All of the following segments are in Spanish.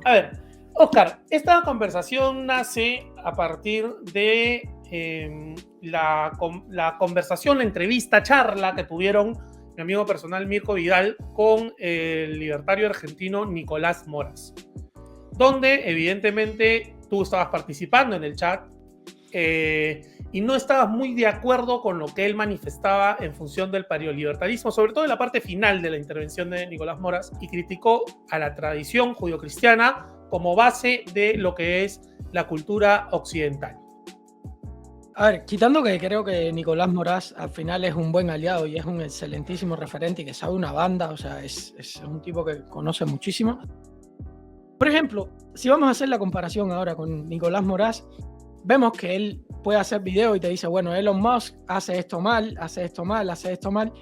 A ver, Oscar, esta conversación nace a partir de la conversación, la entrevista, charla que tuvieron mi amigo personal Mirko Vidal con el libertario argentino Nicolás Moras, donde evidentemente tú estabas participando en el chat y no estabas muy de acuerdo con lo que él manifestaba en función del paleolibertarismo, sobre todo en la parte final de la intervención de Nicolás Moras, y criticó a la tradición judio-cristiana como base de lo que es la cultura occidental. A ver, quitando que creo que Nicolás Moras al final es un buen aliado y es un excelentísimo referente y que sabe una banda, o sea, es un tipo que conoce muchísimo. Por ejemplo, si vamos a hacer la comparación ahora con Nicolás Moras, vemos que él puede hacer videos y te dice, bueno, Elon Musk hace esto mal, hace esto mal, hace esto mal.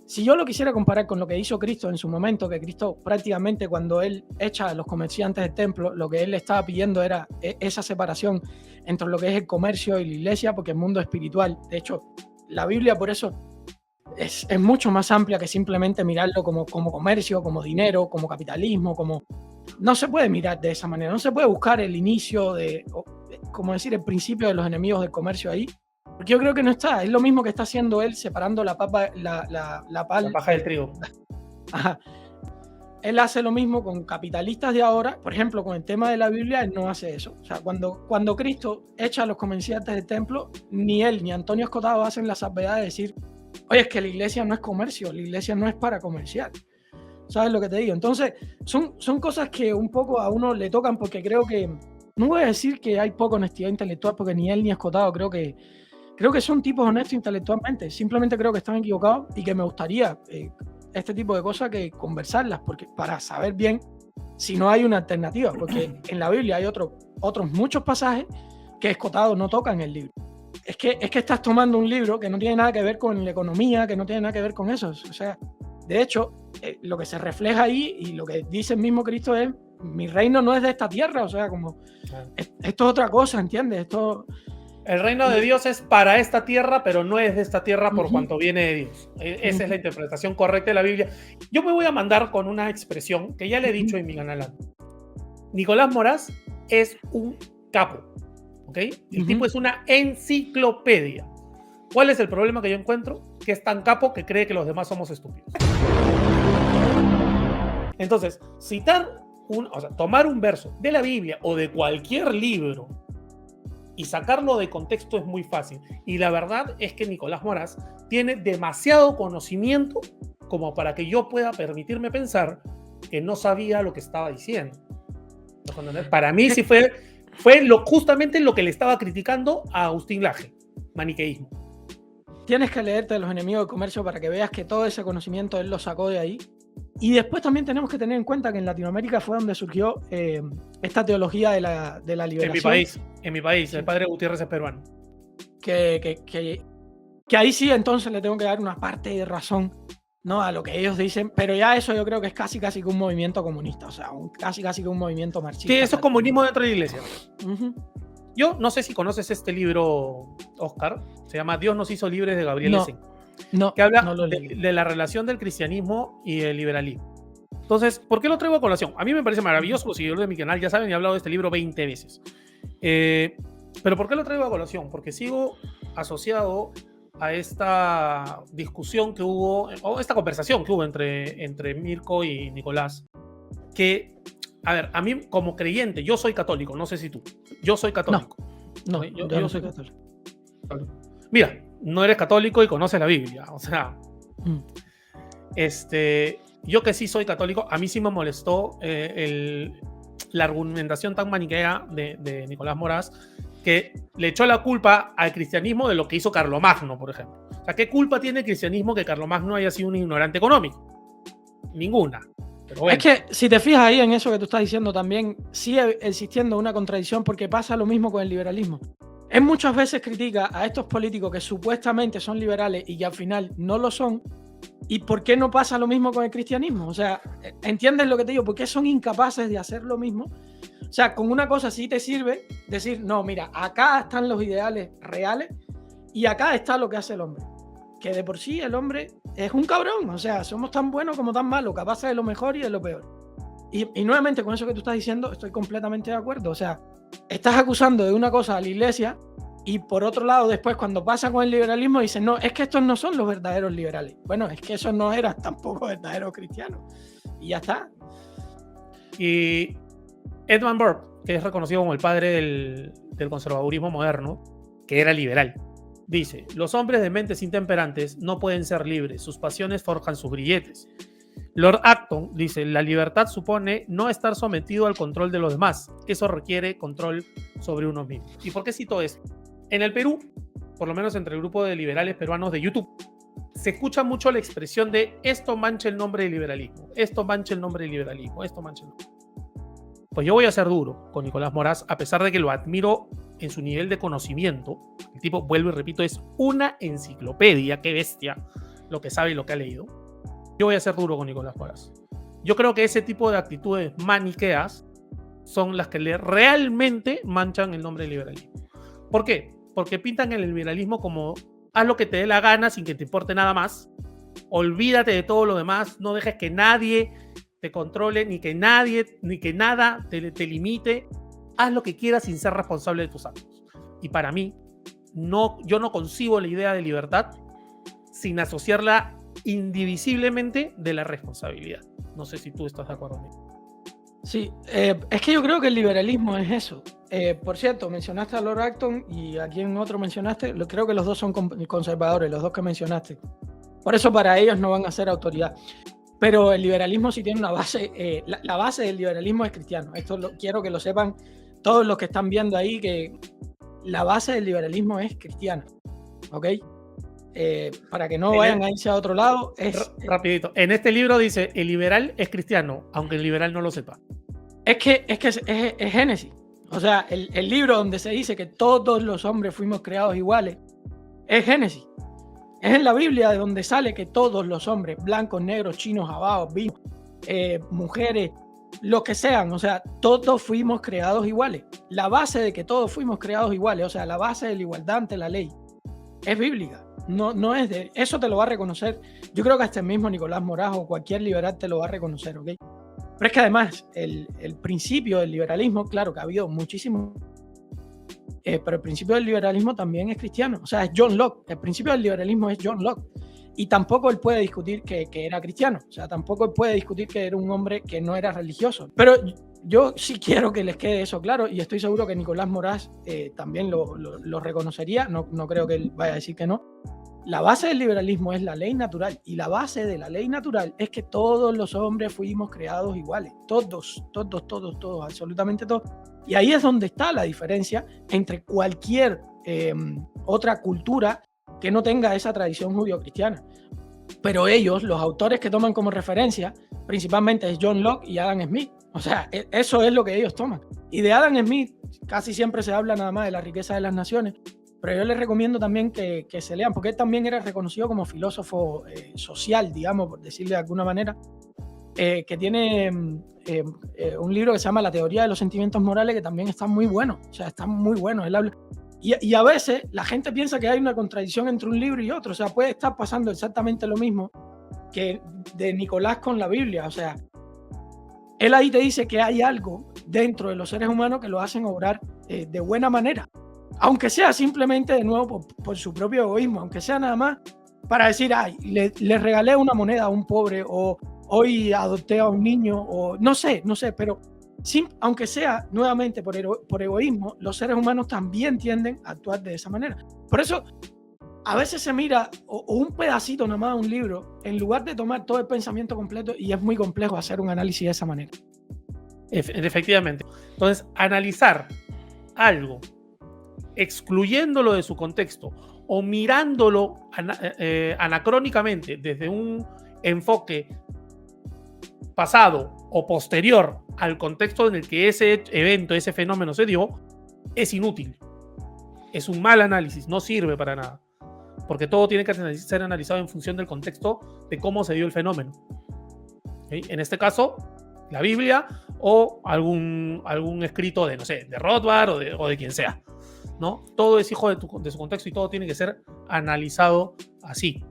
Si yo lo quisiera comparar con lo que hizo Cristo en su momento, que Cristo prácticamente cuando él echa a los comerciantes del templo, lo que él estaba pidiendo era esa separación entre lo que es el comercio y la iglesia, porque el mundo espiritual, de hecho, la Biblia por eso es mucho más amplia que simplemente mirarlo como comercio, como dinero, como capitalismo, como... No se puede mirar de esa manera, no se puede buscar el inicio de, como decir, el principio de los enemigos del comercio ahí, porque yo creo que no está, es lo mismo que está haciendo él separando la paja del trigo. Ajá. Él hace lo mismo con capitalistas de ahora, por ejemplo, con el tema de la Biblia, él no hace eso. O sea, cuando Cristo echa a los comerciantes del templo, ni él ni Antonio Escotado hacen la salvedad de decir, oye, es que la iglesia no es comercio, la iglesia no es para comerciar. ¿Sabes lo que te digo? Entonces, son cosas que un poco a uno le tocan porque creo que, no voy a decir que hay poca honestidad intelectual porque ni él ni Escotado creo que son tipos honestos intelectualmente, simplemente creo que están equivocados y que me gustaría este tipo de cosas que conversarlas porque para saber bien si no hay una alternativa, porque en la Biblia hay otros muchos pasajes que Escotado no toca en el libro. Es que estás tomando un libro que no tiene nada que ver con la economía, que no tiene nada que ver con eso. O sea, de hecho, lo que se refleja ahí y lo que dice el mismo Cristo es, mi reino no es de esta tierra, o sea, como esto es otra cosa, ¿entiendes? El reino de Dios es para esta tierra, pero no es de esta tierra por cuanto viene de Dios. Esa es la interpretación correcta de la Biblia. Yo me voy a mandar con una expresión que ya le he dicho en mi canal. Nicolás Moras es un capo, ¿ok? El tipo es una enciclopedia. ¿Cuál es el problema que yo encuentro? Que es tan capo que cree que los demás somos estúpidos. Entonces, tomar un verso de la Biblia o de cualquier libro y sacarlo de contexto es muy fácil. Y la verdad es que Nicolás Moras tiene demasiado conocimiento como para que yo pueda permitirme pensar que no sabía lo que estaba diciendo. Para mí sí fue justamente lo que le estaba criticando a Agustín Laje, maniqueísmo. Tienes que leerte Los enemigos del comercio para que veas que todo ese conocimiento él lo sacó de ahí. Y después también tenemos que tener en cuenta que en Latinoamérica fue donde surgió esta teología de la liberación. En mi país, el padre Gutiérrez es peruano. Que ahí sí entonces le tengo que dar una parte de razón, ¿no? A lo que ellos dicen, pero ya eso yo creo que es casi que un movimiento comunista, o sea, casi que un movimiento marxista. Sí, eso es comunismo dentro de la iglesia. Yo no sé si conoces este libro, Oscar, se llama Dios nos hizo libres de Gabriel Essen. No, que habla de la relación del cristianismo y el liberalismo. Entonces, ¿por qué lo traigo a colación? A mí me parece maravilloso, los seguidores de mi canal ya saben, he hablado de este libro 20 veces. Pero ¿por qué lo traigo a colación? Porque sigo asociado a esta discusión que hubo, o esta conversación que hubo entre Mirko y Nicolás, que, a ver, a mí como creyente, yo soy católico, no sé si tú, yo soy católico. No, yo no soy católico. Mira, no eres católico y conoces la Biblia, o sea, yo que sí soy católico, a mí sí me molestó la argumentación tan maniquea de Nicolás Moras, que le echó la culpa al cristianismo de lo que hizo Carlomagno, por ejemplo. O sea, ¿qué culpa tiene el cristianismo que Carlomagno haya sido un ignorante económico? Ninguna. Pero bueno. Es que si te fijas ahí en eso que tú estás diciendo también, sigue existiendo una contradicción porque pasa lo mismo con el liberalismo. Él muchas veces critica a estos políticos que supuestamente son liberales y que al final no lo son. ¿Y por qué no pasa lo mismo con el cristianismo? O sea, ¿entiendes lo que te digo? ¿Por qué son incapaces de hacer lo mismo? O sea, con una cosa sí te sirve decir, no, mira, acá están los ideales reales y acá está lo que hace el hombre. Que de por sí el hombre es un cabrón. O sea, somos tan buenos como tan malos, capaces de lo mejor y de lo peor. Y nuevamente con eso que tú estás diciendo estoy completamente de acuerdo. O sea, estás acusando de una cosa a la iglesia y por otro lado después cuando pasa con el liberalismo dicen, no, es que estos no son los verdaderos liberales. Bueno, es que esos no eran tampoco verdaderos cristianos. Y ya está. Y Edmund Burke, que es reconocido como el padre del conservadurismo moderno, que era liberal, dice: los hombres de mentes intemperantes no pueden ser libres, sus pasiones forjan sus grilletes. Lord Acton dice: la libertad supone no estar sometido al control de los demás, eso requiere control sobre uno mismo. ¿Y por qué cito esto? En el Perú, por lo menos entre el grupo de liberales peruanos de YouTube, se escucha mucho la expresión de esto mancha el nombre del liberalismo, esto mancha el nombre del liberalismo, esto mancha el nombre. Pues yo voy a ser duro con Nicolás Moraz, a pesar de que lo admiro en su nivel de conocimiento. El tipo, vuelvo y repito, es una enciclopedia, qué bestia lo que sabe y lo que ha leído. Yo voy a ser duro con Nicolás Moraz. Yo creo que ese tipo de actitudes maniqueas son las que realmente manchan el nombre del liberalismo. ¿Por qué? Porque pintan el liberalismo como haz lo que te dé la gana sin que te importe nada más, olvídate de todo lo demás, no dejes que nadie te controle, ni que nada te limite, haz lo que quieras sin ser responsable de tus actos. Y para mí, yo no concibo la idea de libertad sin asociarla indivisiblemente de la responsabilidad. No sé si tú estás de acuerdo conmigo. Sí, es que yo creo que el liberalismo es eso. Por cierto, mencionaste a Lord Acton y a quien otro mencionaste, creo que los dos son conservadores, los dos que mencionaste. Por eso para ellos no van a ser autoridad. Pero el liberalismo sí tiene una base, la base del liberalismo es cristiano. Esto quiero que lo sepan todos los que están viendo ahí, que la base del liberalismo es cristiana, ¿ok? Para que no vayan a irse a otro lado. Rapidito, en este libro dice, el liberal es cristiano, aunque el liberal no lo sepa. Es Génesis. O sea, el libro donde se dice que todos los hombres fuimos creados iguales, es Génesis. Es en la Biblia de donde sale que todos los hombres, blancos, negros, chinos, jabaos, bichos, mujeres, lo que sean, o sea, todos fuimos creados iguales. La base de que todos fuimos creados iguales, o sea, la base de la igualdad ante la ley, es bíblica. No es de... Eso te lo va a reconocer. Yo creo que hasta el mismo Nicolás Moraz o cualquier liberal te lo va a reconocer, ¿ok? Pero es que además, el principio del liberalismo, claro que ha habido muchísimo... pero el principio del liberalismo también es cristiano. O sea, es John Locke. El principio del liberalismo es John Locke. Y tampoco él puede discutir que era cristiano. O sea, tampoco él puede discutir que era un hombre que no era religioso. Pero yo sí quiero que les quede eso claro y estoy seguro que Nicolás Moraz también lo reconocería. No creo que él vaya a decir que no. La base del liberalismo es la ley natural y la base de la ley natural es que todos los hombres fuimos creados iguales. Todos, absolutamente todos. Y ahí es donde está la diferencia entre cualquier otra cultura que no tenga esa tradición judío-cristiana. Pero ellos, los autores que toman como referencia, principalmente es John Locke y Adam Smith. O sea, eso es lo que ellos toman. Y de Adam Smith casi siempre se habla nada más de la riqueza de las naciones, pero yo les recomiendo también que se lean, porque él también era reconocido como filósofo social, digamos, por decirle de alguna manera, que tiene un libro que se llama La teoría de los sentimientos morales, que también está muy bueno. O sea, está muy bueno. Él habla... Y a veces la gente piensa que hay una contradicción entre un libro y otro. O sea, puede estar pasando exactamente lo mismo que de Nicolás con la Biblia. O sea, él ahí te dice que hay algo dentro de los seres humanos que lo hacen obrar de buena manera. Aunque sea simplemente, de nuevo, por su propio egoísmo. Aunque sea nada más para decir, ay, le regalé una moneda a un pobre, o hoy adopté a un niño, o no sé, pero aunque sea nuevamente por egoísmo, los seres humanos también tienden a actuar de esa manera. Por eso, a veces se mira o un pedacito nada más de un libro, en lugar de tomar todo el pensamiento completo, y es muy complejo hacer un análisis de esa manera. Efectivamente. Entonces, analizar algo excluyéndolo de su contexto o mirándolo anacrónicamente desde un enfoque pasado o posterior al contexto en el que ese evento, ese fenómeno se dio, es inútil. Es un mal análisis, no sirve para nada. Porque todo tiene que ser analizado en función del contexto de cómo se dio el fenómeno. ¿Okay? En este caso, la Biblia o algún escrito de, no sé, de Rothbard o de quien sea, ¿no? Todo es hijo de su contexto y todo tiene que ser analizado así.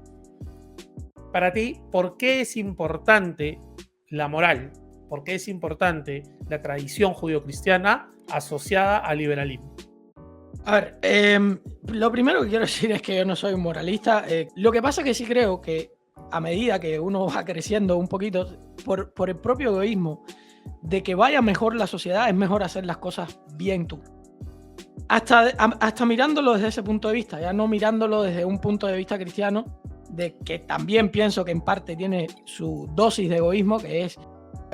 Para ti, ¿por qué es importante la moral por qué es importante la tradición judio-cristiana asociada al liberalismo. A ver, lo primero que quiero decir es que yo no soy un moralista. Lo que pasa es que sí creo que a medida que uno va creciendo un poquito, por el propio egoísmo de que vaya mejor la sociedad, es mejor hacer las cosas bien tú. Hasta mirándolo desde ese punto de vista, ya no mirándolo desde un punto de vista cristiano, de que también pienso que en parte tiene su dosis de egoísmo, que es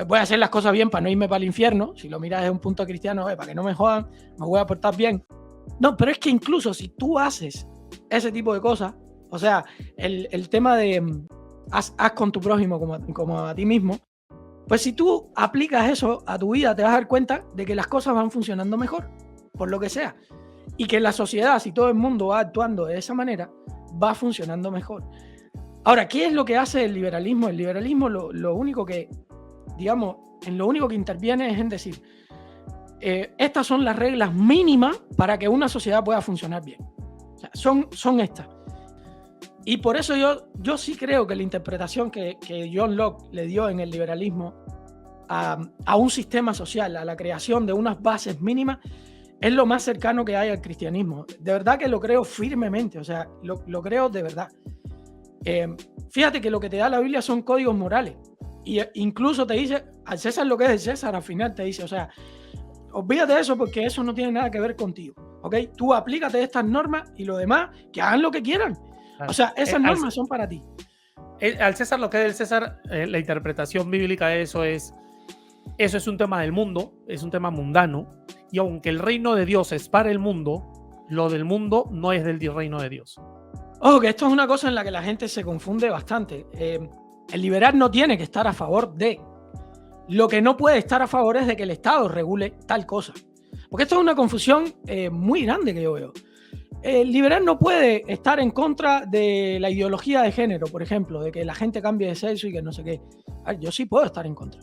voy a hacer las cosas bien para no irme para el infierno. Si lo miras desde un punto cristiano, para que no me jodan, me voy a portar bien. No, pero es que incluso si tú haces ese tipo de cosas, o sea, el tema de haz con tu prójimo como a ti mismo, pues si tú aplicas eso a tu vida, te vas a dar cuenta de que las cosas van funcionando mejor, por lo que sea. Y que la sociedad, si todo el mundo va actuando de esa manera, va funcionando mejor. Ahora, ¿qué es lo que hace el liberalismo? El liberalismo lo único que, digamos, en lo único que interviene es en decir, estas son las reglas mínimas para que una sociedad pueda funcionar bien. O sea, son estas. Y por eso yo sí creo que la interpretación que John Locke le dio en el liberalismo a un sistema social, a la creación de unas bases mínimas, es lo más cercano que hay al cristianismo. De verdad que lo creo firmemente, o sea, lo creo de verdad. Fíjate que lo que te da la Biblia son códigos morales. Y incluso te dice, al César lo que es el César, al final te dice, o sea, olvídate de eso porque eso no tiene nada que ver contigo, ¿ok? Tú aplícate estas normas y lo demás, que hagan lo que quieran. O sea, esas normas son para ti. Al César lo que es del César, la interpretación bíblica de eso es un tema del mundo, es un tema mundano, y aunque el reino de Dios es para el mundo, lo del mundo no es del reino de Dios. Ojo, que esto es una cosa en la que la gente se confunde bastante. El liberal no tiene que estar a favor de. Lo que no puede estar a favor es de que el Estado regule tal cosa. Porque esto es una confusión muy grande que yo veo. El liberal no puede estar en contra de la ideología de género, por ejemplo, de que la gente cambie de sexo y que no sé qué. A ver, yo sí puedo estar en contra.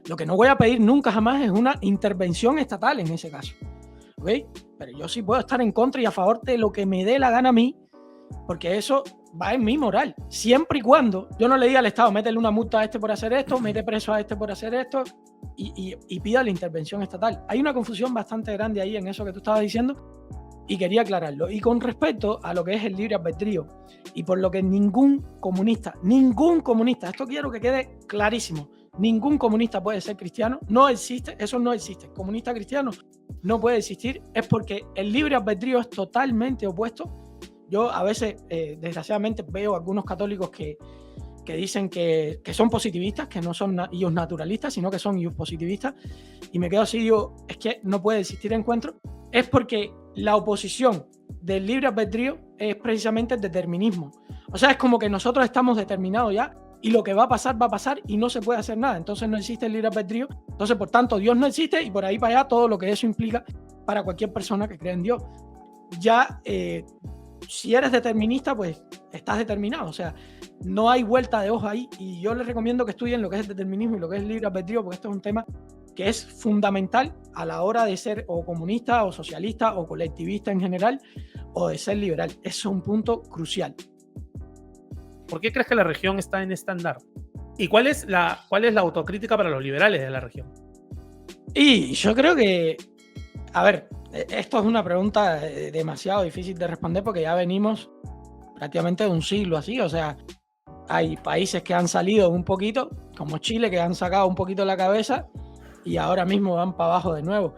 Lo que no voy a pedir nunca jamás es una intervención estatal en ese caso. ¿Ok? Pero yo sí puedo estar en contra y a favor de lo que me dé la gana a mí, porque eso va en mi moral. Siempre y cuando yo no le diga al Estado, métele una multa a este por hacer esto, mete preso a este por hacer esto y pida la intervención estatal. Hay una confusión bastante grande ahí en eso que tú estabas diciendo y quería aclararlo. Y con respecto a lo que es el libre albedrío y por lo que ningún comunista, esto quiero que quede clarísimo, ningún comunista puede ser cristiano, no existe, eso no existe. Comunista cristiano no puede existir, es porque el libre albedrío es totalmente opuesto. Yo a veces, desgraciadamente, veo algunos católicos que dicen que son positivistas, que no son ellos naturalistas, sino que son ellos positivistas, y me quedo así, digo, es que no puede existir encuentro. Es porque la oposición del libre albedrío es precisamente el determinismo. O sea, es como que nosotros estamos determinados ya, y lo que va a pasar y no se puede hacer nada. Entonces no existe el libre albedrío. Entonces, por tanto, Dios no existe y por ahí para allá todo lo que eso implica para cualquier persona que cree en Dios. Ya, si eres determinista, pues estás determinado. O sea, no hay vuelta de hoja ahí. Y yo les recomiendo que estudien lo que es el determinismo y lo que es el libre albedrío, porque esto es un tema que es fundamental a la hora de ser o comunista o socialista o colectivista en general o de ser liberal. Eso es un punto crucial. ¿Por qué crees que la región está en estándar? ¿Y cuál es la autocrítica para los liberales de la región? Y yo creo que, a ver, esto es una pregunta demasiado difícil de responder porque ya venimos prácticamente de un siglo así. O sea, hay países que han salido un poquito, como Chile, que han sacado un poquito la cabeza y ahora mismo van para abajo de nuevo.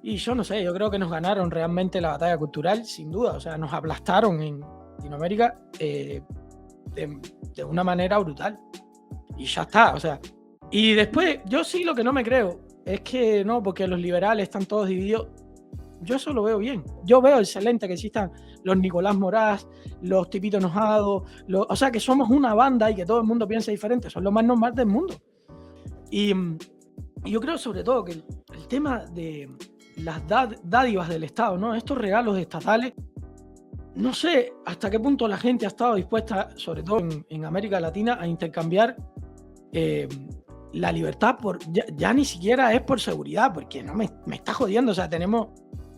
Y yo no sé, yo creo que nos ganaron realmente la batalla cultural, sin duda. O sea, nos aplastaron en Latinoamérica de una manera brutal. Y ya está, o sea. Y después, yo sí lo que no me creo es que no, porque los liberales están todos divididos. Yo eso lo veo bien. Yo veo excelente que existan los Nicolás Morás, los Tipito Enojado, o sea, que somos una banda y que todo el mundo piensa diferente. Son lo más normal del mundo. Y yo creo sobre todo que el tema de las dádivas del Estado, ¿no? Estos regalos estatales, no sé hasta qué punto la gente ha estado dispuesta, sobre todo en América Latina, a intercambiar la libertad por ya ni siquiera es por seguridad, porque no me está jodiendo. O sea, tenemos,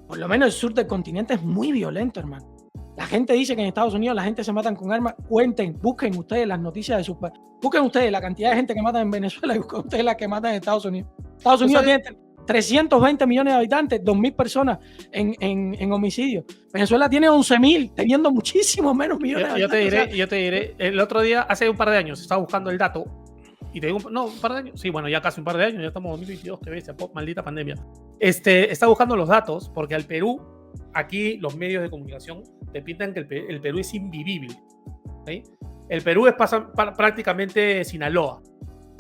por lo menos el sur del continente es muy violento, hermano. La gente dice que en Estados Unidos la gente se matan con armas. Busquen ustedes las noticias de sus países. Busquen ustedes la cantidad de gente que matan en Venezuela y busquen ustedes la que matan en Estados Unidos. Estados Unidos tiene 320 millones de habitantes, 2.000 personas en homicidios. Venezuela tiene 11.000, teniendo muchísimos menos millones de habitantes. Yo te diré, el otro día, hace un par de años, estaba buscando el dato, y te digo, no, un par de años, sí, bueno, ya casi un par de años, ya estamos en 2022, que bestia, maldita pandemia. Estaba buscando los datos, porque al Perú, aquí los medios de comunicación te pintan que el Perú es invivible, ¿okay? El Perú es prácticamente Sinaloa,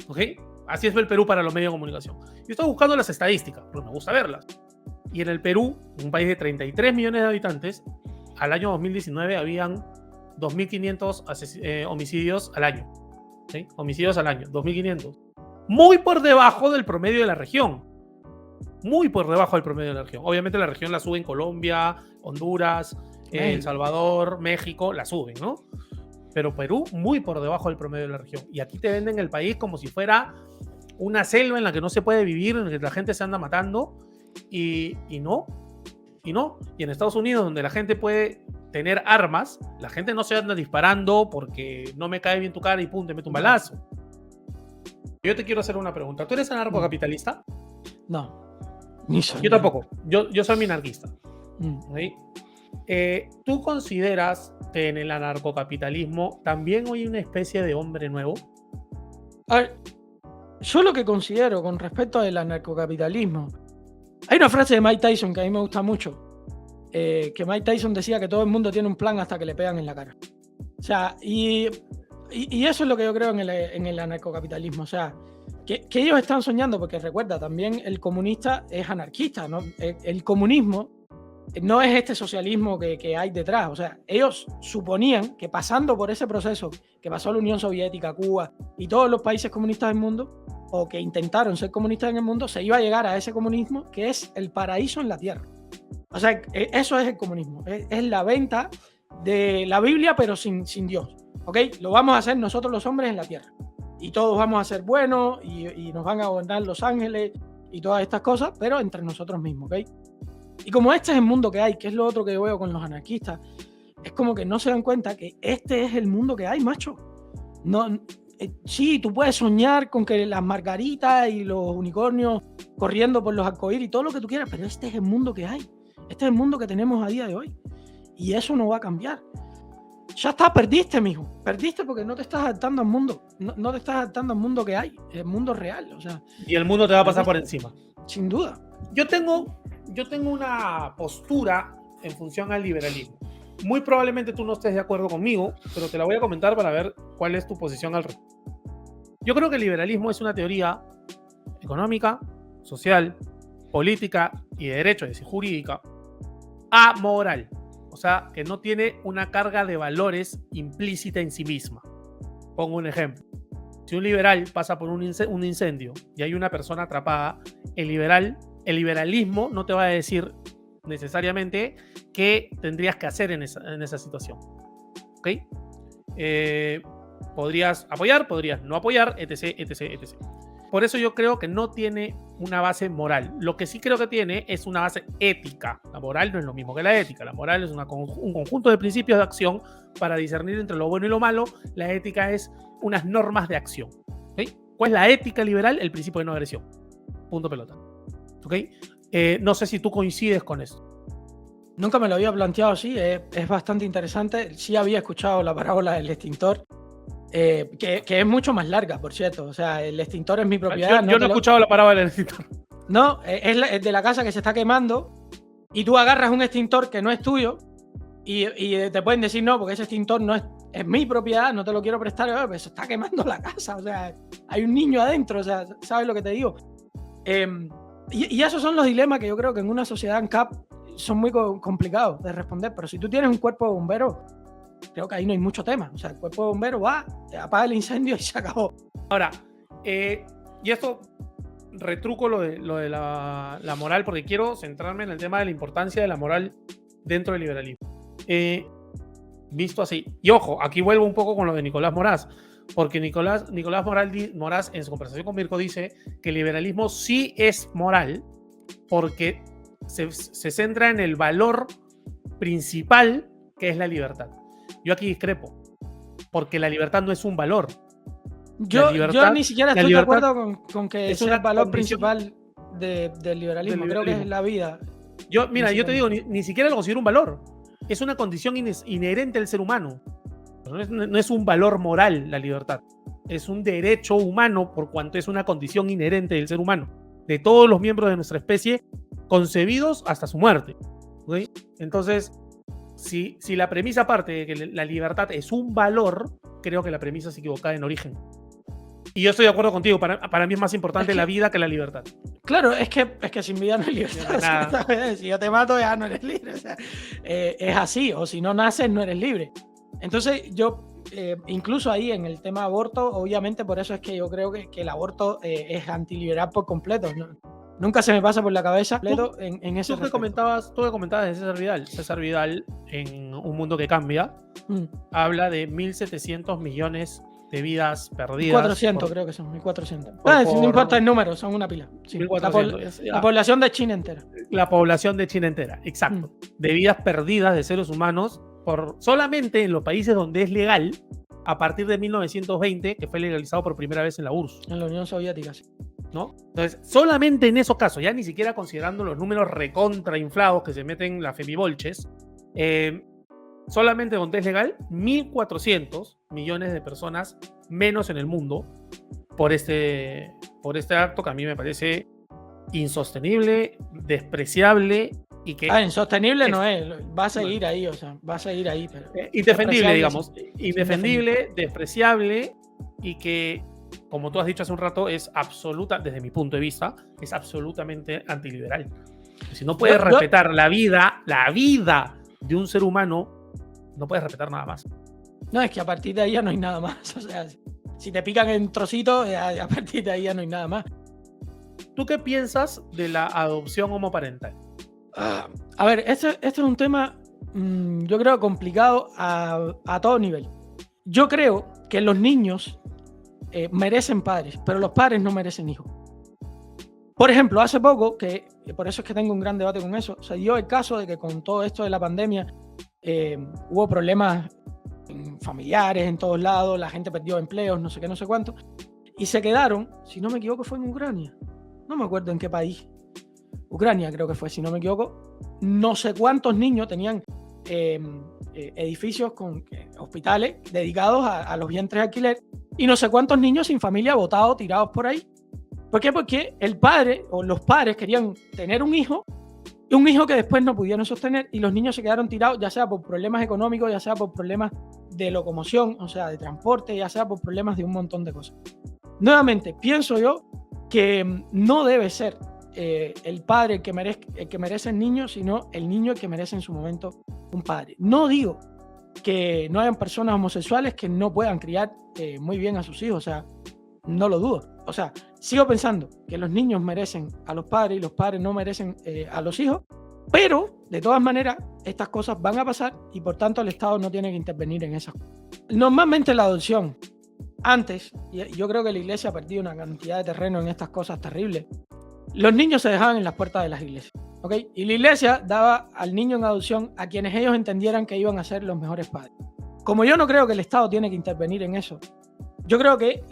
¿ok? Así es el Perú para los medios de comunicación. Yo estaba buscando las estadísticas, porque me gusta verlas. Y en el Perú, un país de 33 millones de habitantes, al año 2019 habían 2.500 homicidios al año. ¿Sí? Homicidios al año, 2.500. Muy por debajo del promedio de la región. Muy por debajo del promedio de la región. Obviamente la región la suben Colombia, Honduras, El Salvador, México, la suben, ¿no? Pero Perú muy por debajo del promedio de la región. Y aquí te venden el país como si fuera una selva en la que no se puede vivir, en la que la gente se anda matando, y no. Y en Estados Unidos, donde la gente puede tener armas, la gente no se anda disparando porque no me cae bien tu cara y pum, te meto un balazo. Yo te quiero hacer una pregunta. ¿Tú eres anarcocapitalista? No, ni soy. Yo tampoco. Yo soy minarquista. ¿Sí? ¿Tú consideras que en el anarcocapitalismo también hay una especie de hombre nuevo? A ver, yo lo que considero con respecto al anarcocapitalismo, hay una frase de Mike Tyson que a mí me gusta mucho, que Mike Tyson decía que todo el mundo tiene un plan hasta que le pegan en la cara. O sea, y eso es lo que yo creo en el anarcocapitalismo. O sea, que ellos están soñando, porque recuerda, también el comunista es anarquista, ¿no? El comunismo no es este socialismo que hay detrás. O sea, ellos suponían que pasando por ese proceso que pasó la Unión Soviética, Cuba y todos los países comunistas del mundo, o que intentaron ser comunistas en el mundo, se iba a llegar a ese comunismo que es el paraíso en la tierra. O sea, eso es el comunismo. Es la venta de la Biblia, pero sin Dios. ¿Ok? Lo vamos a hacer nosotros los hombres en la tierra. Y todos vamos a ser buenos y nos van a gobernar los ángeles y todas estas cosas, pero entre nosotros mismos. ¿Ok? Y como este es el mundo que hay, que es lo otro que veo con los anarquistas, es como que no se dan cuenta que este es el mundo que hay, macho. Sí, tú puedes soñar con que las margaritas y los unicornios corriendo por los arcoíris y todo lo que tú quieras, pero este es el mundo que hay. Este es el mundo que tenemos a día de hoy. Y eso no va a cambiar. Ya está, perdiste, mijo. Perdiste porque no te estás adaptando al mundo. No te estás adaptando al mundo que hay, el mundo real. O sea, y el mundo te va a pasar por encima. Sin duda. Yo tengo una postura en función al liberalismo. Muy probablemente tú no estés de acuerdo conmigo, pero te la voy a comentar para ver cuál es tu posición al respecto. Yo creo que el liberalismo es una teoría económica, social, política y de derecho, es decir, jurídica, amoral. O sea, que no tiene una carga de valores implícita en sí misma. Pongo un ejemplo. Si un liberal pasa por un incendio y hay una persona atrapada, el liberalismo no te va a decir necesariamente qué tendrías que hacer en esa situación. ¿Ok? Podrías apoyar, podrías no apoyar, etc, etc, etc. Por eso yo creo que no tiene una base moral. Lo que sí creo que tiene es una base ética. La moral no es lo mismo que la ética. La moral es un conjunto de principios de acción para discernir entre lo bueno y lo malo. La ética es unas normas de acción. ¿Okay? ¿Cuál es la ética liberal? El principio de no agresión. Punto pelota. ¿Okay? No sé si tú coincides con eso. Nunca me lo había planteado así. Es bastante interesante. Sí había escuchado la parábola del extintor. Que es mucho más larga, por cierto. O sea, el extintor es mi propiedad. Yo no he escuchado la parábola del extintor. No, es de la casa que se está quemando y tú agarras un extintor que no es tuyo y te pueden decir no, porque ese extintor no es mi propiedad, no te lo quiero prestar, pero se está quemando la casa. O sea, hay un niño adentro, o sea, ¿sabes lo que te digo? Y esos son los dilemas que yo creo que en una sociedad en CAP son muy complicados de responder. Pero si tú tienes un cuerpo de bomberos, creo que ahí no hay mucho tema. O sea, el cuerpo de bomberos va, apaga el incendio y se acabó. Ahora, y esto retruco lo de la moral, porque quiero centrarme en el tema de la importancia de la moral dentro del liberalismo. Visto así. Y ojo, aquí vuelvo un poco con lo de Nicolás Moraz, porque Nicolás Moraz en su conversación con Mirko dice que el liberalismo sí es moral porque se centra en el valor principal ¿qué es la libertad? Yo aquí discrepo, porque la libertad no es un valor. Yo ni siquiera estoy de acuerdo con que es sea el valor condición principal del liberalismo. Creo que es la vida. Yo te digo, ni siquiera lo considero un valor. Es una condición inherente al ser humano. No es un valor moral la libertad. Es un derecho humano por cuanto es una condición inherente del ser humano, de todos los miembros de nuestra especie, concebidos hasta su muerte. ¿Okay? Entonces, si la premisa parte de que la libertad es un valor, creo que la premisa es equivocada en origen. Y yo estoy de acuerdo contigo, para mí es más importante la vida que la libertad. Claro, es que sin vida no hay libertad. Si yo te mato ya no eres libre. O sea, es así, o si no naces no eres libre. Entonces yo, incluso ahí en el tema aborto, obviamente por eso es que yo creo que el aborto es antiliberal por completo. Nunca se me pasa por la cabeza en ese tú que comentabas de César Vidal en Un Mundo que Cambia, habla de 1.700 millones de vidas perdidas. 1.400 creo que son, 1.400. No importa el número, son una pila. Sí, 1.400, la población de China entera. La población de China entera, exacto. De vidas perdidas de seres humanos solamente en los países donde es legal, a partir de 1920, que fue legalizado por primera vez en la URSS. En la Unión Soviética, sí. ¿No? Entonces, solamente en esos casos, ya ni siquiera considerando los números recontrainflados que se meten las femibolches, solamente donde es legal, 1.400 millones de personas menos en el mundo por este acto que a mí me parece insostenible, despreciable y que... insostenible no es, va a seguir ahí, o sea, va a seguir ahí. Pero indefendible, digamos. Indefendible, despreciable y que, como tú has dicho hace un rato, es absoluta, desde mi punto de vista, es absolutamente antiliberal. Si no puedes respetar la vida de un ser humano, no puedes respetar nada más. No, es que a partir de ahí ya no hay nada más. O sea, si te pican en trocitos, a partir de ahí ya no hay nada más. ¿Tú qué piensas de la adopción homoparental? A ver, este es un tema, yo creo, complicado a todo nivel. Yo creo que los niños merecen padres, pero los padres no merecen hijos. Por ejemplo, hace poco, que por eso es que tengo un gran debate con eso, se dio el caso de que con todo esto de la pandemia hubo problemas familiares en todos lados, la gente perdió empleos, no sé qué, no sé cuánto, y se quedaron, si no me equivoco fue en Ucrania, no me acuerdo en qué país, Ucrania creo que fue, si no me equivoco, no sé cuántos niños tenían edificios con hospitales dedicados a los vientres de alquiler, y no sé cuántos niños sin familia botados, tirados por ahí. ¿Por qué? Porque el padre o los padres querían tener un hijo que después no pudieron sostener, y los niños se quedaron tirados, ya sea por problemas económicos, ya sea por problemas de locomoción, o sea, de transporte, ya sea por problemas de un montón de cosas. Nuevamente, pienso yo que no debe ser el padre el que merece el niño, sino el niño el que merece en su momento un padre. No digo que no hayan personas homosexuales que no puedan criar muy bien a sus hijos, o sea, no lo dudo. O sea, sigo pensando que los niños merecen a los padres y los padres no merecen a los hijos, pero de todas maneras estas cosas van a pasar y por tanto el Estado no tiene que intervenir en esas cosas. Normalmente la adopción, antes, y yo creo que la iglesia ha perdido una cantidad de terreno en estas cosas terribles, los niños se dejaban en las puertas de las iglesias, ¿ok? Y la iglesia daba al niño en adopción a quienes ellos entendieran que iban a ser los mejores padres. Como yo no creo que el Estado tiene que intervenir en eso, yo creo que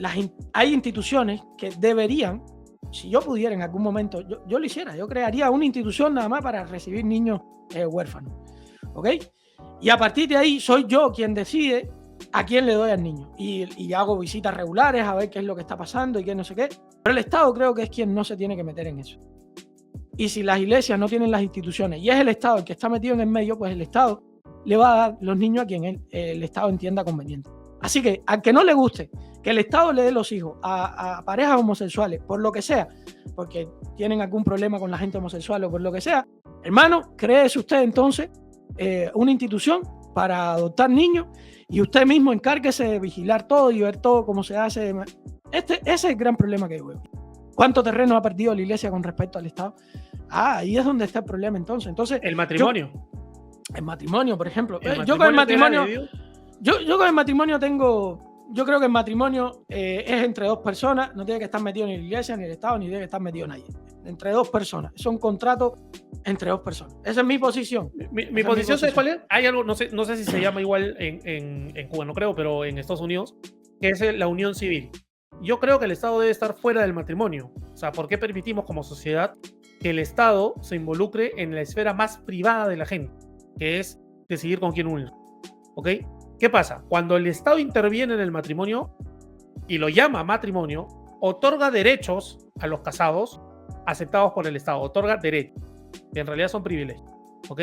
hay instituciones que deberían, si yo pudiera en algún momento, yo lo hiciera, yo crearía una institución nada más para recibir niños huérfanos, ¿ok? Y a partir de ahí soy yo quien decide a quién le doy al niño y hago visitas regulares a ver qué es lo que está pasando y qué no sé qué, pero el Estado creo que es quien no se tiene que meter en eso. Y si las iglesias no tienen las instituciones y es el Estado el que está metido en el medio, pues el Estado le va a dar los niños a quien el Estado entienda conveniente. Así que al que no le guste que el Estado le dé los hijos a parejas homosexuales, por lo que sea, porque tienen algún problema con la gente homosexual o por lo que sea, hermano, créese usted entonces una institución para adoptar niños y usted mismo encárguese de vigilar todo y ver todo cómo se hace. Ese es el gran problema que veo. ¿Cuánto terreno ha perdido la iglesia con respecto al Estado? Ahí es donde está el problema entonces. El matrimonio. El matrimonio, por ejemplo. Yo con el matrimonio tengo yo creo que el matrimonio es entre dos personas, no tiene que estar metido ni la iglesia, ni el Estado, ni tiene que estar metido nadie. Entre dos personas. Es un contrato entre dos personas. Esa es mi posición. Mi posición, ¿sabes cuál es? Hay algo, no sé si se llama igual en Cuba, no creo, pero en Estados Unidos, que es la unión civil. Yo creo que el Estado debe estar fuera del matrimonio. O sea, ¿por qué permitimos como sociedad que el Estado se involucre en la esfera más privada de la gente, que es decidir con quién unir? ¿Ok? ¿Qué pasa? Cuando el Estado interviene en el matrimonio y lo llama matrimonio, otorga derechos a los casados aceptados por el Estado, otorga derechos, que en realidad son privilegios. ¿Ok?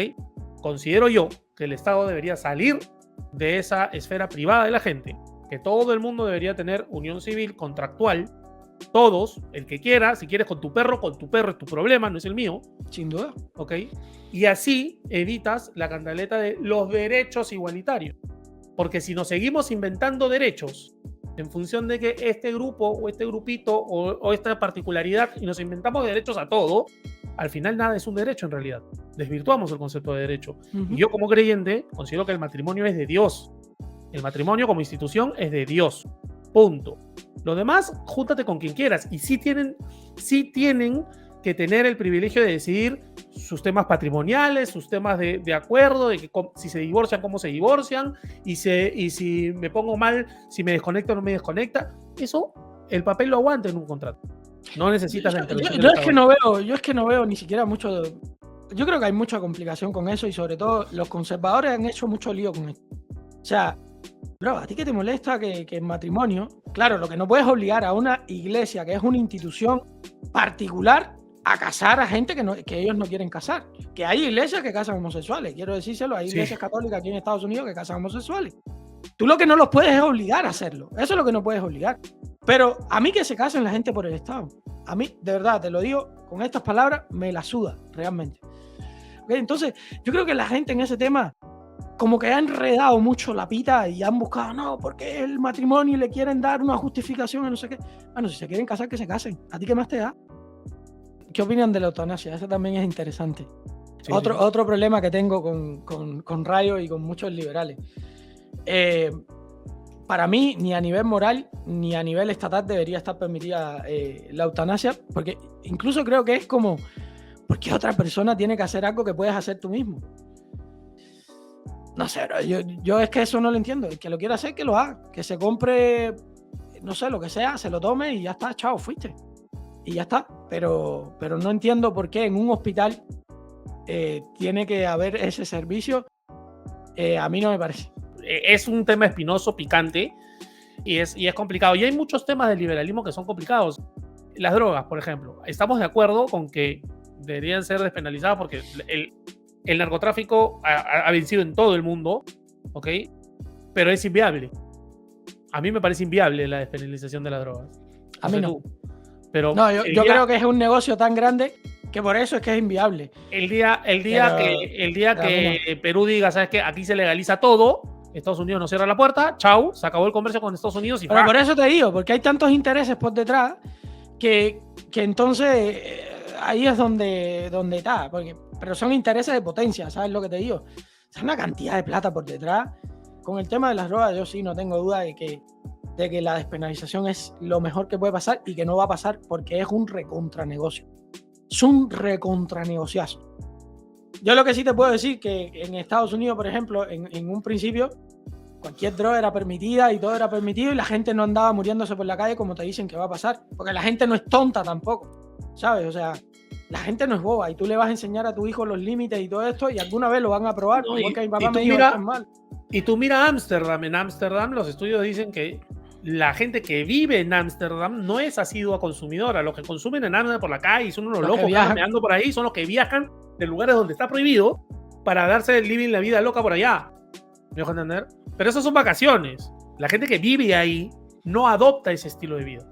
Considero yo que el Estado debería salir de esa esfera privada de la gente, que todo el mundo debería tener unión civil contractual, todos, el que quiera, si quieres con tu perro es tu problema, no es el mío. Sin duda. ¿Ok? Y así evitas la cantaleta de los derechos igualitarios. Porque si nos seguimos inventando derechos en función de que este grupo o este grupito o esta particularidad, y nos inventamos derechos a todo, al final nada es un derecho en realidad. Desvirtuamos el concepto de derecho. Y yo como creyente considero que el matrimonio es de Dios. El matrimonio como institución es de Dios. Punto. Lo demás, júntate con quien quieras. Y sí tienen que tener el privilegio de decidir sus temas patrimoniales, sus temas de acuerdo, de que si se divorcian, cómo se divorcian, y si me pongo mal, si me desconecta o no me desconecta. Eso, el papel lo aguanta en un contrato. No necesitas la intervención. Yo es que no veo ni siquiera mucho. Yo creo que hay mucha complicación con eso y sobre todo los conservadores han hecho mucho lío con esto. O sea, bro, ¿a ti qué te molesta que el matrimonio? Claro, lo que no puedes obligar a una iglesia, que es una institución particular, a casar a gente que ellos no quieren casar. Que hay iglesias que casan homosexuales, quiero decírselo, hay iglesias católicas aquí en Estados Unidos que casan homosexuales. Tú lo que no los puedes es obligar a hacerlo. Eso es lo que no puedes obligar. Pero a mí que se casen la gente por el Estado. A mí, de verdad, te lo digo con estas palabras, me la suda, realmente. ¿Okay? Entonces, yo creo que la gente en ese tema como que ha enredado mucho la pita y han buscado, no, porque el matrimonio y le quieren dar una justificación y no sé qué. Bueno, si se quieren casar, que se casen. ¿A ti qué más te da? ¿Qué opinan de la eutanasia? Eso también es interesante. Sí, otro problema que tengo con Rayo y con muchos liberales. Para mí, ni a nivel moral ni a nivel estatal debería estar permitida la eutanasia, porque incluso creo que es como, ¿por qué otra persona tiene que hacer algo que puedes hacer tú mismo? No sé, yo es que eso no lo entiendo. El que lo quiera hacer, que lo haga. Que se compre, no sé, lo que sea, se lo tome y ya está, chao, fuiste. Y ya está. Pero no entiendo por qué en un hospital tiene que haber ese servicio. A mí no me parece. Es un tema espinoso, picante, y es complicado. Y hay muchos temas del liberalismo que son complicados. Las drogas, por ejemplo. Estamos de acuerdo con que deberían ser despenalizadas porque el narcotráfico ha vencido en todo el mundo, ¿ok? Pero es inviable. A mí me parece inviable la despenalización de las drogas. A mí no. Pero no, yo creo que es un negocio tan grande que por eso es que es inviable. El día que Perú diga, ¿sabes qué? Aquí se legaliza todo, Estados Unidos nos cierra la puerta, chau, se acabó el comercio con Estados Unidos y pero por eso te digo, porque hay tantos intereses por detrás que entonces ahí es donde está, pero son intereses de potencia, ¿sabes lo que te digo? Es una cantidad de plata por detrás. Con el tema de las drogas, yo sí no tengo duda de que la despenalización es lo mejor que puede pasar y que no va a pasar porque es un recontranegocio. Es un recontranegociazo. Yo lo que sí te puedo decir que en Estados Unidos, por ejemplo, en un principio, cualquier droga era permitida y todo era permitido y la gente no andaba muriéndose por la calle como te dicen que va a pasar. Porque la gente no es tonta tampoco, ¿sabes? O sea, la gente no es boba y tú le vas a enseñar a tu hijo los límites y todo esto y alguna vez lo van a probar. No, porque mi papá me dijo, esto es mal. Y tú mira Ámsterdam. En Ámsterdam los estudios dicen que la gente que vive en Ámsterdam no es asidua consumidora. Los que consumen en Ámsterdam por la calle son unos locos caminando por ahí, son los que viajan de lugares donde está prohibido para darse el living, la vida loca por allá. ¿Me dejo entender? Pero esas son vacaciones. La gente que vive ahí no adopta ese estilo de vida.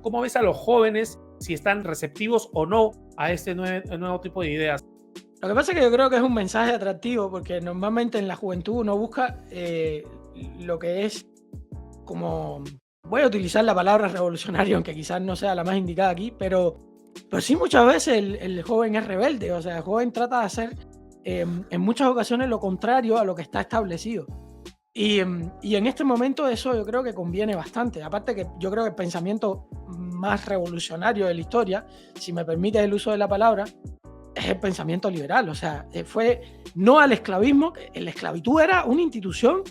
¿Cómo ves a los jóvenes si están receptivos o no a este nuevo tipo de ideas? Lo que pasa es que yo creo que es un mensaje atractivo porque normalmente en la juventud uno busca lo que es como... Voy a utilizar la palabra revolucionario, aunque quizás no sea la más indicada aquí, pero sí muchas veces el joven es rebelde. O sea, el joven trata de hacer en muchas ocasiones lo contrario a lo que está establecido. Y en este momento eso yo creo que conviene bastante. Aparte que yo creo que el pensamiento más revolucionario de la historia, si me permite el uso de la palabra, es el pensamiento liberal. O sea, fue no al esclavismo. La esclavitud era una institución,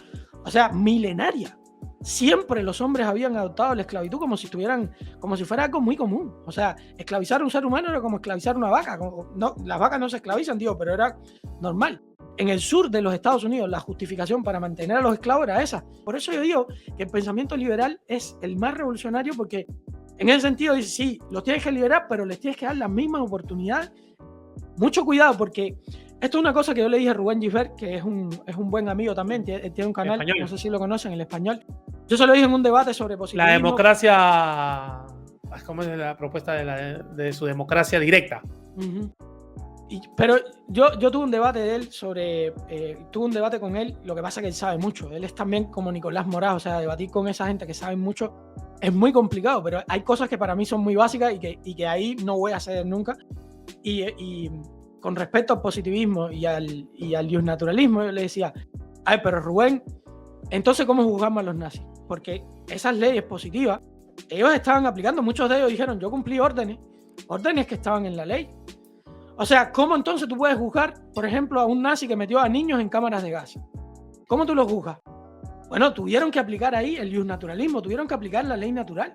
o sea, milenaria. Siempre los hombres habían adoptado la esclavitud como si fuera algo muy común. O sea, esclavizar a un ser humano era como esclavizar una vaca. No, las vacas no se esclavizan, tío, pero era normal. En el sur de los Estados Unidos, la justificación para mantener a los esclavos era esa. Por eso yo digo que el pensamiento liberal es el más revolucionario, porque en ese sentido dice, sí, los tienes que liberar, pero les tienes que dar las mismas oportunidades. Mucho cuidado, porque esto es una cosa que yo le dije a Rubén Gifert, que es un buen amigo también, tiene un canal, no sé si lo conocen, en el español. Yo se lo dije en un debate sobre positivismo. La democracia, ¿cómo es la propuesta de su democracia directa? Pero yo tuve un debate de él tuve un debate con él, lo que pasa es que él sabe mucho. Él es también como Nicolás Moraz, o sea, debatir con esa gente que sabe mucho es muy complicado, pero hay cosas que para mí son muy básicas y que ahí no voy a hacer nunca. Y con respecto al positivismo y al justnaturalismo, yo le decía, ay, pero Rubén, entonces ¿cómo juzgamos a los nazis? Porque esas leyes positivas, ellos estaban aplicando, muchos de ellos dijeron, yo cumplí órdenes que estaban en la ley. O sea, ¿cómo entonces tú puedes juzgar, por ejemplo, a un nazi que metió a niños en cámaras de gas? ¿Cómo tú lo juzgas? Bueno, tuvieron que aplicar ahí el justnaturalismo, tuvieron que aplicar la ley natural.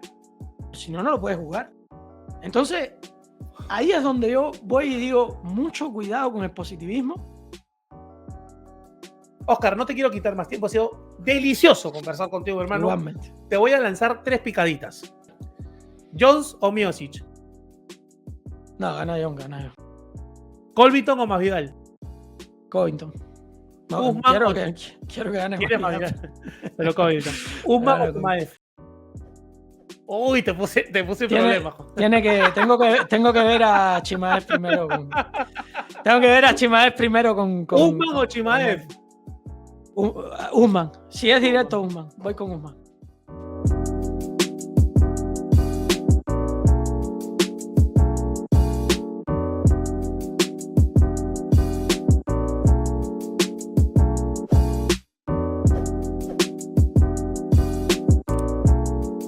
Si no, no lo puedes juzgar. Entonces, ahí es donde yo voy y digo, mucho cuidado con el positivismo. Oscar, no te quiero quitar más tiempo, ha sido delicioso conversar contigo, hermano. Igualmente. Te voy a lanzar 3 picaditas. ¿Jones o Miocic? No, gana John. ¿Colbyton o Masvidal? Covington. No, quiero que gane Masvidal. Pero Covington. ¿Usman o Chimaev? Uy, te puse problemas. Tengo que ver a Chimaev primero. Tengo que ver a Chimaev primero con ¿Usman o Chimaev? Usman. Si es directo, Usman. Voy con Usman.